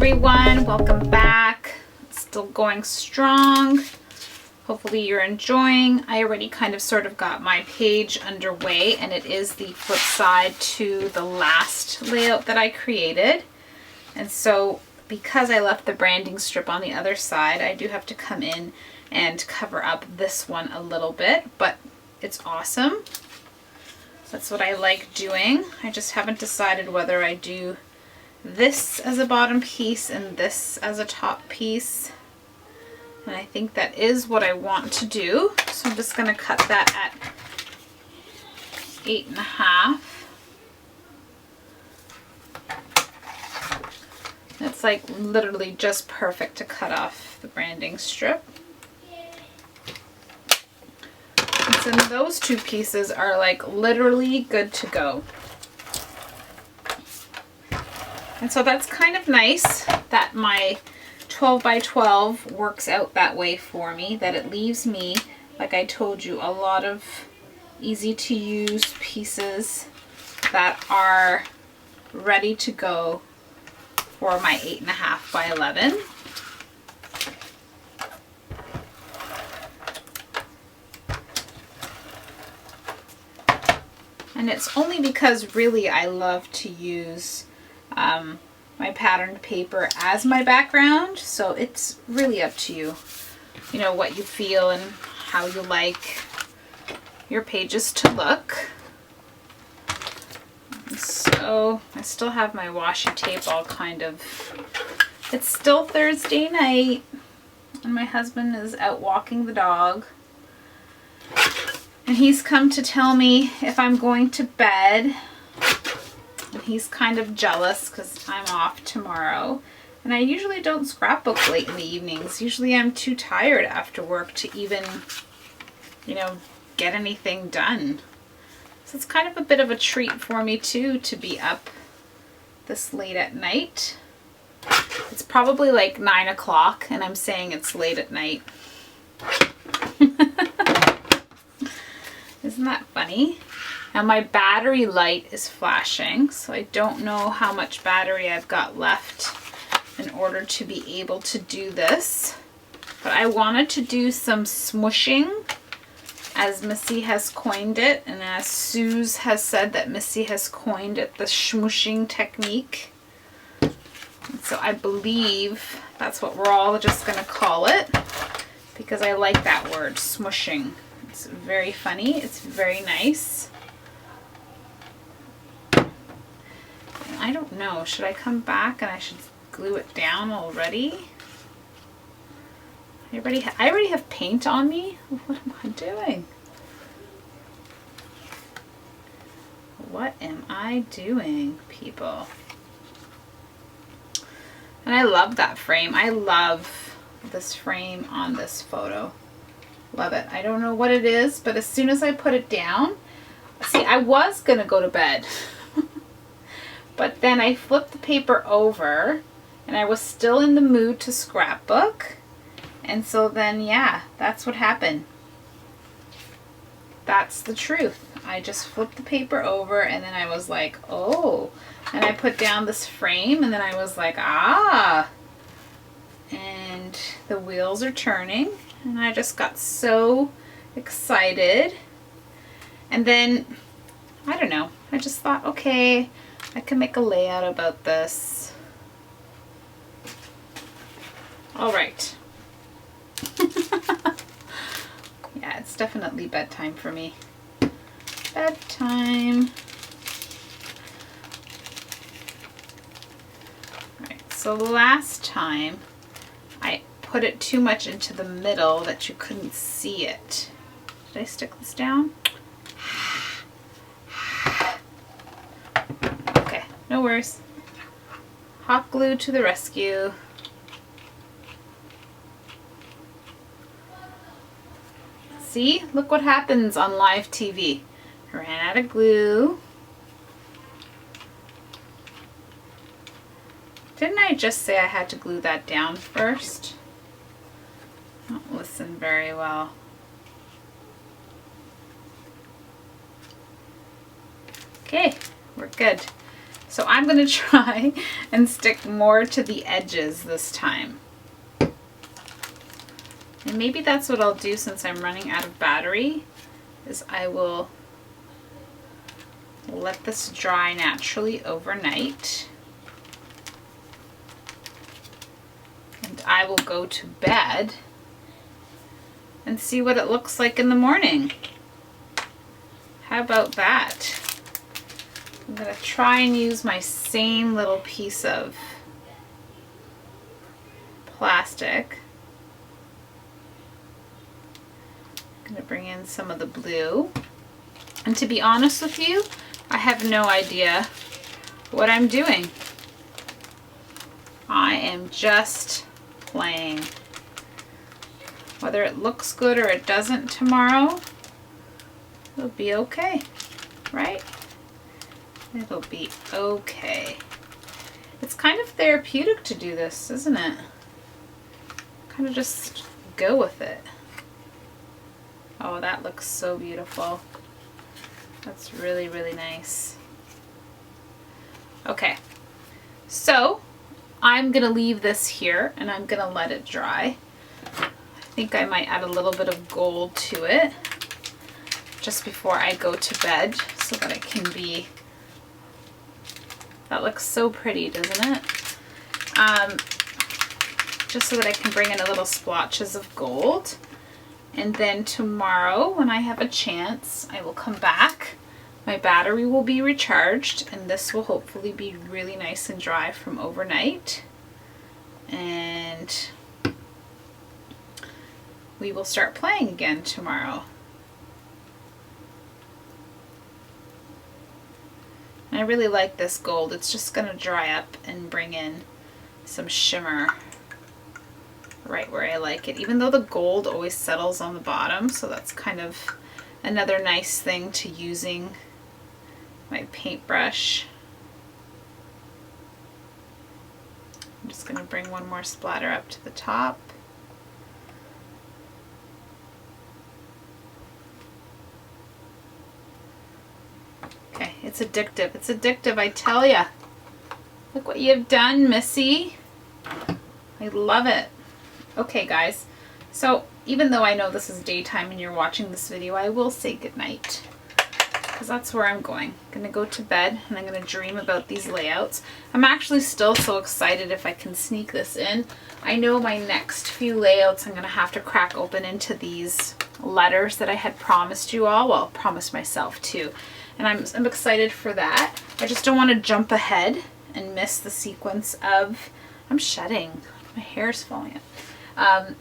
everyone, welcome back. Still going strong. Hopefully you're enjoying. I already kind of sort of got my page underway, and it is the flip side to the last layout that I created. And so because I left the branding strip on the other side, I do have to come in and cover up this one a little bit, but it's awesome. That's what I like doing. I just haven't decided whether I do this as a bottom piece and this as a top piece. And I think that is what I want to do. So I'm just going to cut that at 8.5. It's like literally just perfect to cut off the branding strip. And so those two pieces are like literally good to go. And so that's kind of nice that my 12 by 12 works out that way for me, that it leaves me, like I told you, a lot of easy to use pieces that are ready to go for my 8.5 by 11. And it's only because really I love to use my patterned paper as my background, so it's really up to you, you know, what you feel and how you like your pages to look. So I still have my washi tape all kind of, it's still Thursday night and my husband is out walking the dog, and he's come to tell me if I'm going to bed. And he's kind of jealous because I'm off tomorrow. And I usually don't scrapbook late in the evenings. Usually I'm too tired after work to even, you know, get anything done. So it's kind of a bit of a treat for me too to be up this late at night. It's probably like 9 o'clock and I'm saying it's late at night. Isn't that funny? Now my battery light is flashing, so I don't know how much battery I've got left in order to be able to do this. But I wanted to do some smushing, as Missy has coined it, and as Suze has said that Missy has coined it, the smushing technique. And so I believe that's what we're all just going to call it, because I like that word, smushing. It's very funny, it's very nice. I don't know, should I come back and I should glue it down already? I already have paint on me? What am I doing? What am I doing, people? And I love that frame. I love this frame on this photo. Love it. I don't know what it is, but as soon as I put it down, see, I was gonna go to bed. But then I flipped the paper over and I was still in the mood to scrapbook. And so then, yeah, that's what happened. That's the truth. I just flipped the paper over and then I was like, oh. And I put down this frame and then I was like, ah. And the wheels are turning and I just got so excited. And then, I don't know, I just thought, okay, I can make a layout about this. All right. Yeah, it's definitely bedtime for me. Bedtime. All right, so last time I put it too much into the middle that you couldn't see it. Did I stick this down? No worries. Hot glue to the rescue. See? Look what happens on live TV. I ran out of glue. Didn't I just say I had to glue that down first? Don't listen very well. Okay, we're good. So I'm going to try and stick more to the edges this time. And maybe that's what I'll do since I'm running out of battery, is I will let this dry naturally overnight. And I will go to bed and see what it looks like in the morning. How about that? I'm going to try and use my same little piece of plastic. I'm going to bring in some of the blue. And to be honest with you, I have no idea what I'm doing. I am just playing. Whether it looks good or it doesn't tomorrow, it'll be okay, right? It'll be okay. It's kind of therapeutic to do this, isn't it? Kind of just go with it. Oh, that looks so beautiful. That's really, really nice. Okay, so I'm gonna leave this here and I'm gonna let it dry. I think I might add a little bit of gold to it just before I go to bed so that it can be, that looks so pretty, doesn't it? Just so that I can bring in a little splotches of gold. And then tomorrow when I have a chance, I will come back. My battery will be recharged and this will hopefully be really nice and dry from overnight. And we will start playing again tomorrow. And I really like this gold. It's just going to dry up and bring in some shimmer right where I like it, even though the gold always settles on the bottom, so that's kind of another nice thing to using my paintbrush. I'm just going to bring one more splatter up to the top. Okay, it's addictive. It's addictive, I tell ya. Look what you've done, Missy. I love it. Okay, guys. So even though I know this is daytime and you're watching this video, I will say goodnight because that's where I'm going. I'm going to go to bed and I'm going to dream about these layouts. I'm actually still so excited if I can sneak this in. I know my next few layouts I'm going to have to crack open into these letters that I had promised you all. Well, promised myself too. And I'm excited for that. I just don't want to jump ahead and miss the sequence of, I'm shedding, my hair's falling out,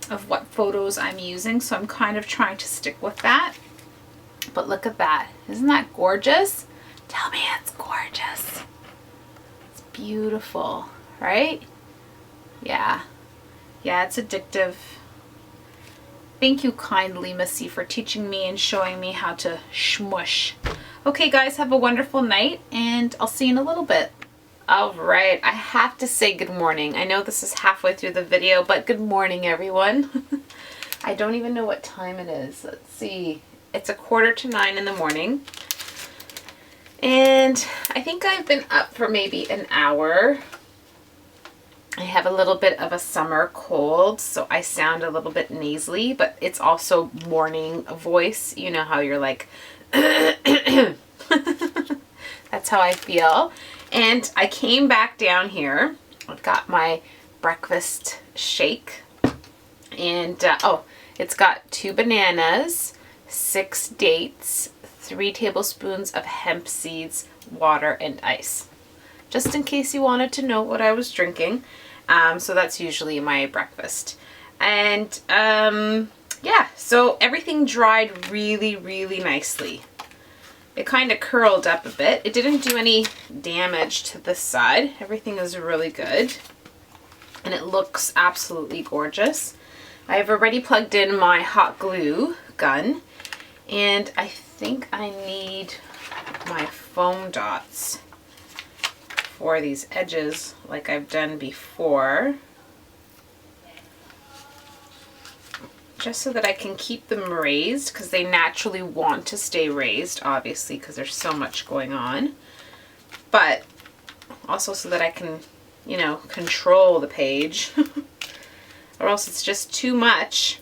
of what photos I'm using. So I'm kind of trying to stick with that. But look at that. Isn't that gorgeous? Tell me it's gorgeous. It's beautiful, right? Yeah. Yeah, it's addictive. Thank you kindly, Missy, for teaching me and showing me how to shmush. Okay, guys, have a wonderful night, and I'll see you in a little bit. All right, I have to say good morning. I know this is halfway through the video, but good morning, everyone. I don't even know what time it is. Let's see. It's 8:45 in the morning. And I think I've been up for maybe an hour. I have a little bit of a summer cold, so I sound a little bit nasally, but it's also morning voice. You know how you're like, that's how I feel. And I came back down here. I've got my breakfast shake. And, oh, it's got 2 bananas, 6 dates, 3 tablespoons of hemp seeds, water, and ice. Just in case you wanted to know what I was drinking. So that's usually my breakfast. And, yeah, so everything dried really, really nicely. It kind of curled up a bit. It didn't do any damage to this side. Everything is really good. And it looks absolutely gorgeous. I have already plugged in my hot glue gun. And I think I need my foam dots for these edges like I've done before. Just so that I can keep them raised, because they naturally want to stay raised, obviously, because there's so much going on. But Also so that I can, you know, control the page. Or else it's just too much.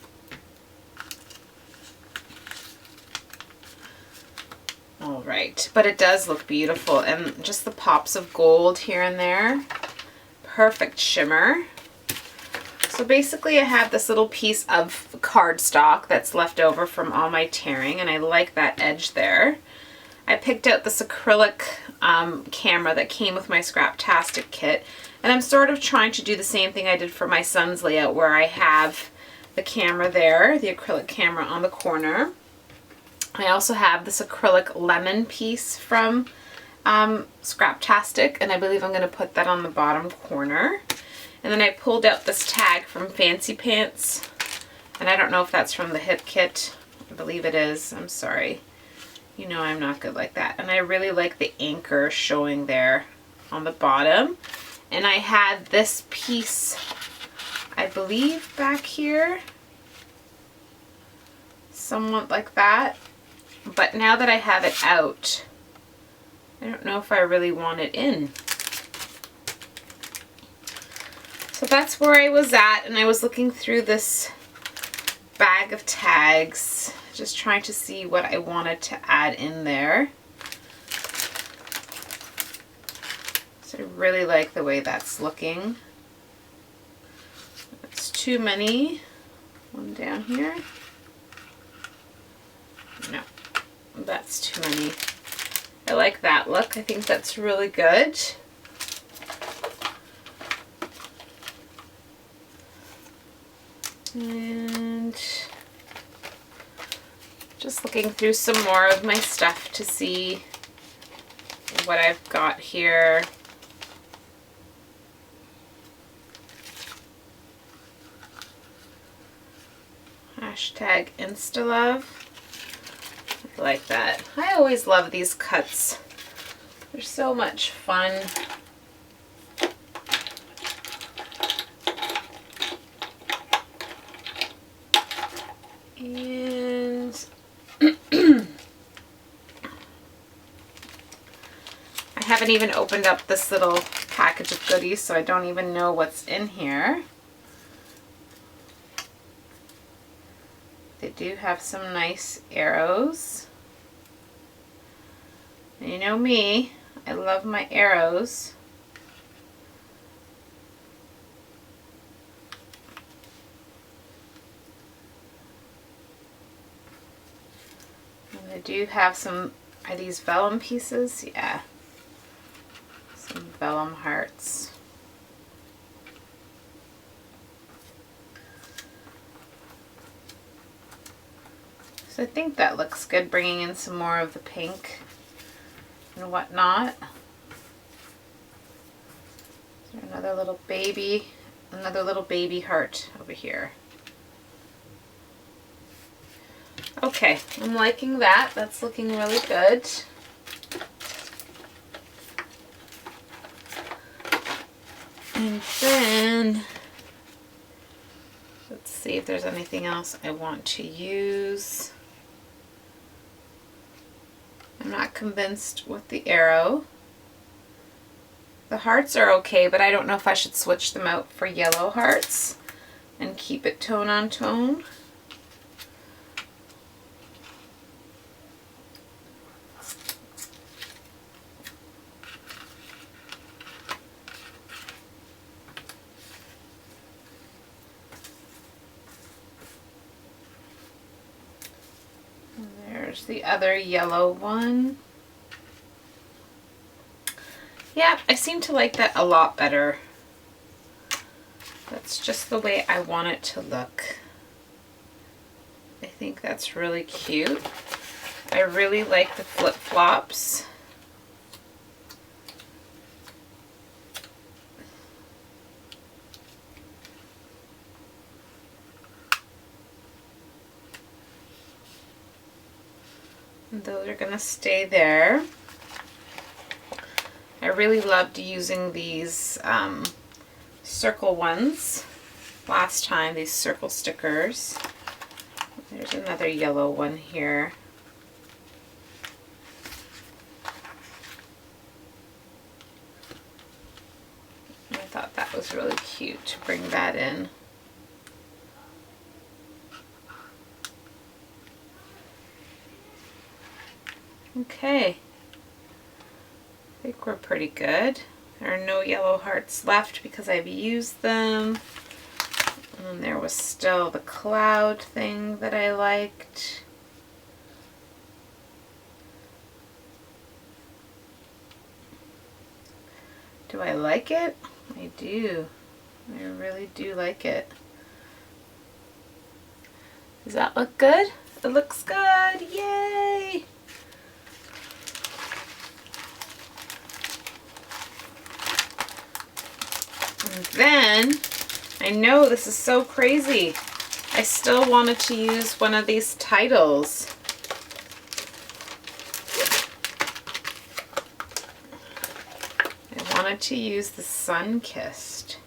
All right, but it does look beautiful, and just the pops of gold here and there. Perfect shimmer. So basically I have this little piece of cardstock that's left over from all my tearing, and I like that edge there. I picked out this acrylic camera that came with my Scraptastic kit, and I'm sort of trying to do the same thing I did for my son's layout, where I have the camera there, the acrylic camera on the corner. I also have this acrylic lemon piece from Scraptastic, and I believe I'm going to put that on the bottom corner. And then I pulled out this tag from Fancy Pants, and I don't know if that's from the hip kit. I believe it is. I'm sorry. You know I'm not good like that. And I really like the anchor showing there on the bottom. And I had this piece, I believe, back here. Somewhat like that. But now that I have it out, I don't know if I really want it in. So that's where I was at, and I was looking through this bag of tags, just trying to see what I wanted to add in there. So I really like the way that's looking. It's too many. One down here. No. That's too many. I like that look. I think that's really good. And just looking through some more of my stuff to see what I've got here. Hashtag InstaLove. I like that. I always love these cuts. They're so much fun. And I haven't even opened up this little package of goodies, so I don't even know what's in here. They do have some nice arrows. And you know me, I love my arrows. And they do have some, are these vellum pieces? Yeah. Some vellum hearts. So I think that looks good, bringing in some more of the pink and whatnot. Is there another little baby heart over here. Okay, I'm liking that. That's looking really good. And then let's see if there's anything else I want to use. I'm not convinced with the arrow. The hearts are okay, but I don't know if I should switch them out for yellow hearts and keep it tone on tone. There's the other yellow one. Yeah, I seem to like that a lot better. That's just the way I want it to look. I think that's really cute. I really like the flip-flops. And those are gonna stay there. I really loved using these circle ones last time, these circle stickers. There's another yellow one here. was really cute to bring that in. Okay, I think we're pretty good. There are no yellow hearts left because I've used them. And there was still the cloud thing that I liked. Do I like it? I do. I really do like it. Does that look good? It looks good. Yay! And then, I know this is so crazy. I still wanted to use one of these titles. I wanted to use the Sun-Kissed.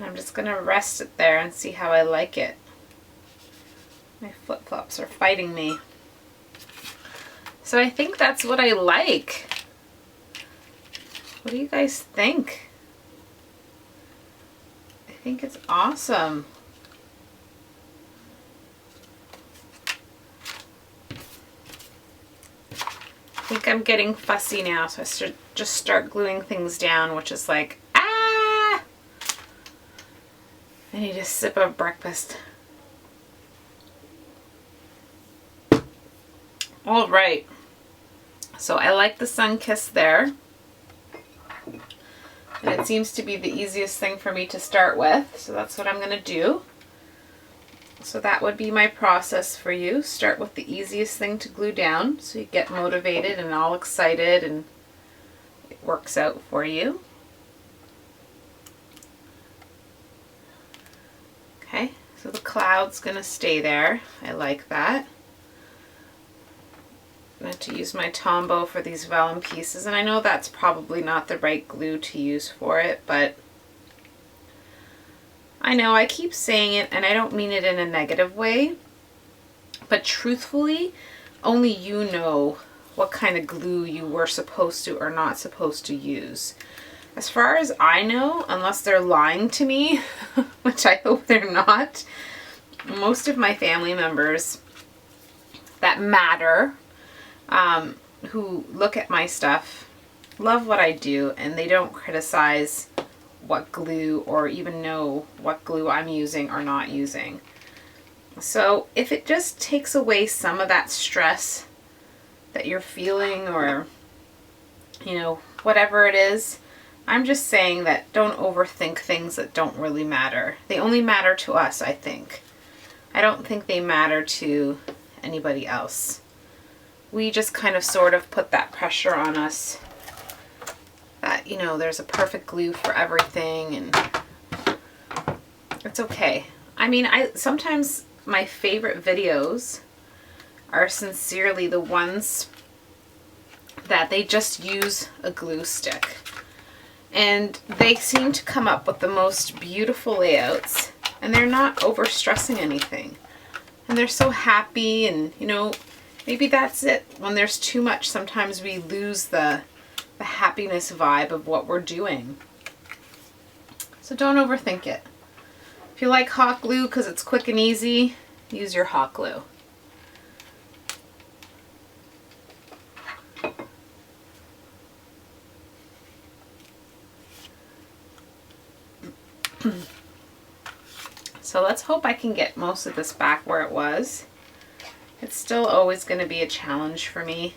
I'm just going to rest it there and see how I like it. My flip-flops are fighting me. So I think that's what I like. What do you guys think? I think it's awesome. I think I'm getting fussy now, so I should just start gluing things down, which is like, ah! I need a sip of breakfast. All right. So I like the Sun-Kissed there. And it seems to be the easiest thing for me to start with, so that's what I'm going to do. So that would be my process for you. Start with the easiest thing to glue down so you get motivated and all excited and it works out for you. Okay, so the cloud's going to stay there. I like that. I'm going to use my Tombow for these vellum pieces, and I know that's probably not the right glue to use for it, but I know I keep saying it and I don't mean it in a negative way, but truthfully, only you know what kind of glue you were supposed to or not supposed to use. As far as I know, unless they're lying to me, which I hope they're not, most of my family members that matter, who look at my stuff, love what I do, and they don't criticize what glue or even know what glue I'm using or not using. So if it just takes away some of that stress that you're feeling, or you know, whatever it is, I'm just saying that don't overthink things that don't really matter. They only matter to us, I think. I don't think they matter to anybody else. We just kind of sort of put that pressure on us that, you know, there's a perfect glue for everything, and it's okay. I mean, sometimes my favorite videos are sincerely the ones that they just use a glue stick. And they seem to come up with the most beautiful layouts, and they're not over stressing anything. And they're so happy, and you know, maybe that's it. When there's too much, sometimes we lose the happiness vibe of what we're doing. So don't overthink it. If you like hot glue because it's quick and easy, use your hot glue. So let's hope I can get most of this back where it was. It's still always going to be a challenge for me.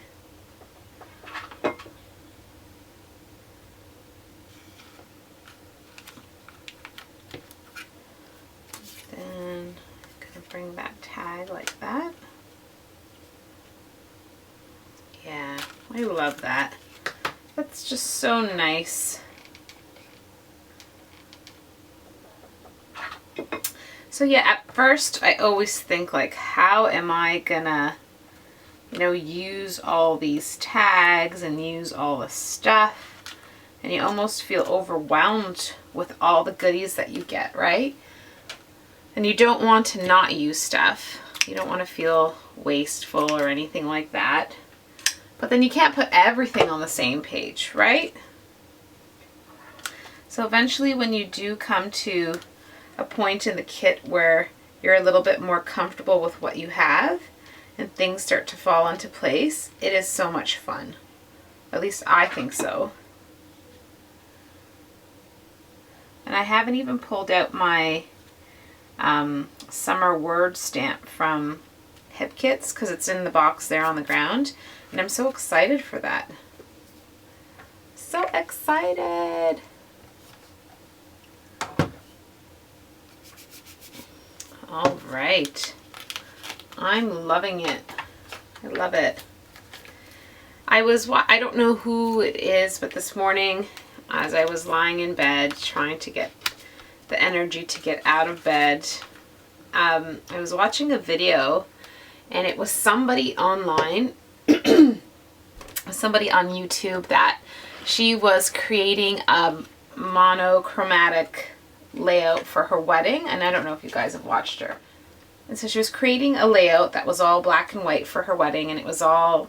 Then I'm going to bring that tag like that. Yeah, I love that. That's just so nice. So yeah, at first I always think like, how am I gonna, you know, use all these tags and use all the stuff? And you almost feel overwhelmed with all the goodies that you get, right? And you don't want to not use stuff. You don't want to feel wasteful or anything like that. But then you can't put everything on the same page, right? So eventually when you do come to a point in the kit where you're a little bit more comfortable with what you have and things start to fall into place, it is so much fun. At least I think so. And I haven't even pulled out my summer word stamp from Hip Kits because it's in the box there on the ground. And I'm so excited for that. So excited! All right. I'm loving it. I love it. I don't know who it is, but this morning as I was lying in bed trying to get the energy to get out of bed, I was watching a video and it was somebody online, somebody on YouTube, that she was creating a monochromatic layout for her wedding, and I don't know if you guys have watched her. And so she was creating a layout that was all black and white for her wedding, and it was all,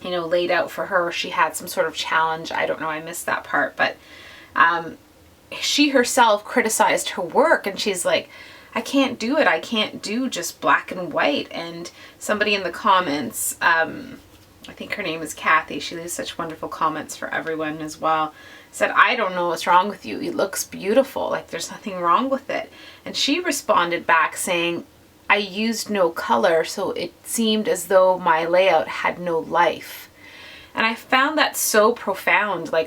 you know, laid out for her. She had some sort of challenge. I don't know, I missed that part, but she herself criticized her work, and she's like, I can't do it. I can't do just black and white. And somebody in the comments, I think her name is Kathy, she leaves such wonderful comments for everyone as well, said, I don't know what's wrong with you. It looks beautiful. Like, there's nothing wrong with it. And she responded back saying, I used no color, so it seemed as though my layout had no life. And I found that so profound. Like,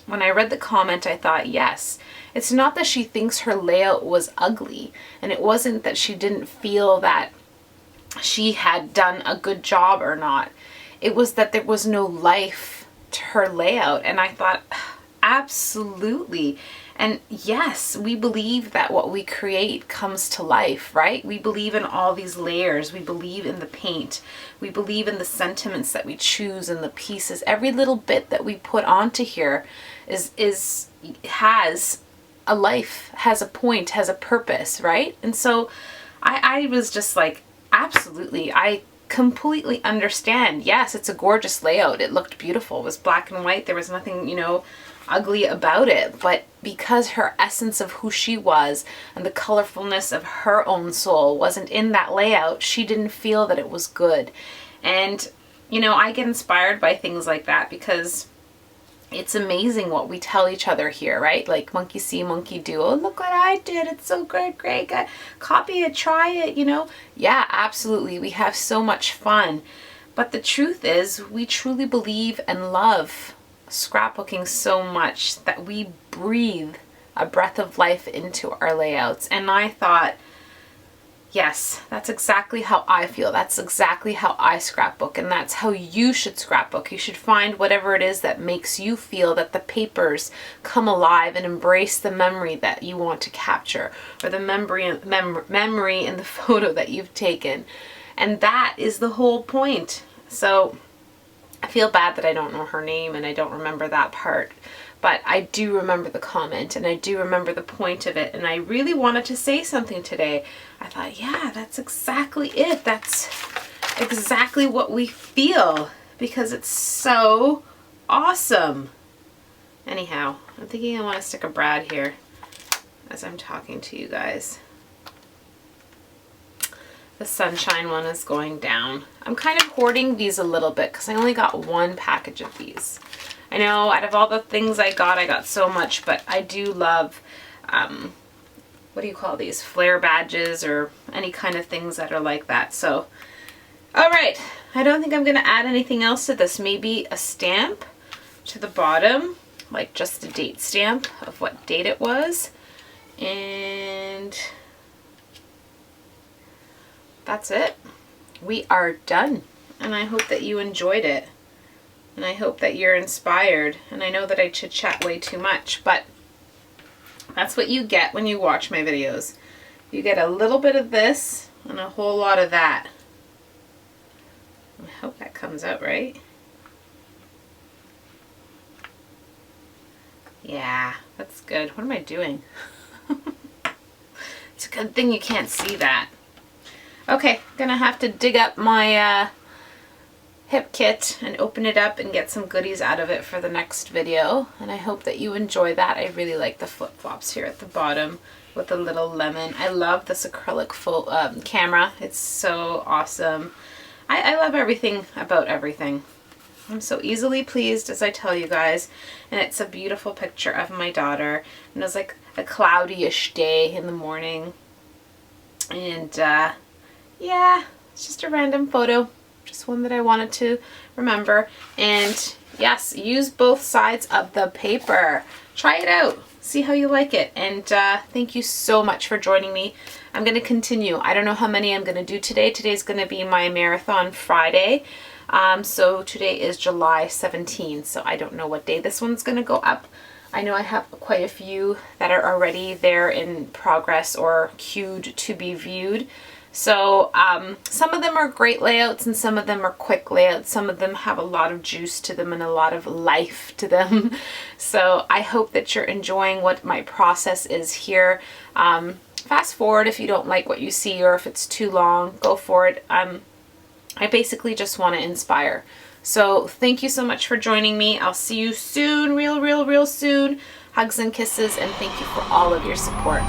when I read the comment, I thought, yes, it's not that she thinks her layout was ugly, and it wasn't that she didn't feel that she had done a good job or not. It was that there was no life to her layout. And I thought, absolutely. And yes, we believe that what we create comes to life, right? We believe in all these layers. We believe in the paint. We believe in the sentiments that we choose and the pieces. Every little bit that we put onto here has a life, has a point, has a purpose, right? And so I was just like, absolutely. I completely understand. Yes, it's a gorgeous layout. It looked beautiful. It was black and white. There was nothing, you know, ugly about it. But because her essence of who she was and the colorfulness of her own soul wasn't in that layout, she didn't feel that it was good. And, you know, I get inspired by things like that because it's amazing what we tell each other here, right? Like, monkey see, monkey do. Oh, look what I did. It's so great. Copy it, try it, you know? Yeah, absolutely. We have so much fun. But the truth is, we truly believe and love scrapbooking so much that we breathe a breath of life into our layouts. And I thought, yes, that's exactly how I feel. That's exactly how I scrapbook, and that's how you should scrapbook. You should find whatever it is that makes you feel that the papers come alive and embrace the memory that you want to capture, or the memory in the photo that you've taken. And that is the whole point. So I feel bad that I don't know her name and I don't remember that part. But I do remember the comment, and I do remember the point of it, and I really wanted to say something today. I thought, yeah, that's exactly it. That's exactly what we feel, because it's so awesome. Anyhow, I'm thinking I want to stick a brad here as I'm talking to you guys. The sunshine one is going down. I'm kind of hoarding these a little bit because I only got one package of these. I know out of all the things I got so much, but I do love, what do you call these? Flare badges or any kind of things that are like that. So, all right. I don't think I'm going to add anything else to this. Maybe a stamp to the bottom, like just a date stamp of what date it was. And that's it. We are done. And I hope that you enjoyed it. And I hope that you're inspired. And I know that I chit-chat way too much, but that's what you get when you watch my videos. You get a little bit of this and a whole lot of that. I hope that comes out right. Yeah, that's good. What am I doing? It's a good thing you can't see that. Okay, gonna have to dig up my hip kit and open it up and get some goodies out of it for the next video. And I hope that you enjoy that. I really like the flip-flops here at the bottom with a little lemon. I love this acrylic camera. It's so awesome. I love everything about everything. I'm so easily pleased, as I tell you guys. And it's a beautiful picture of my daughter. And it was like a cloudy-ish day in the morning. And yeah, it's just a random photo. Just one that I wanted to remember. And yes, use both sides of the paper. Try it out. See how you like it. And thank you so much for joining me. I'm going to continue. I don't know how many I'm going to do today. Today's going to be my marathon Friday. So today is July 17th. So I don't know what day this one's going to go up. I know I have quite a few that are already there in progress or queued to be viewed. So some of them are great layouts and some of them are quick layouts. Some of them have a lot of juice to them and a lot of life to them. So I hope that you're enjoying what my process is here. Fast forward if you don't like what you see or if it's too long, go for it. I basically just want to inspire. So thank you so much for joining me. I'll see you soon, real soon. Hugs and kisses, and thank you for all of your support.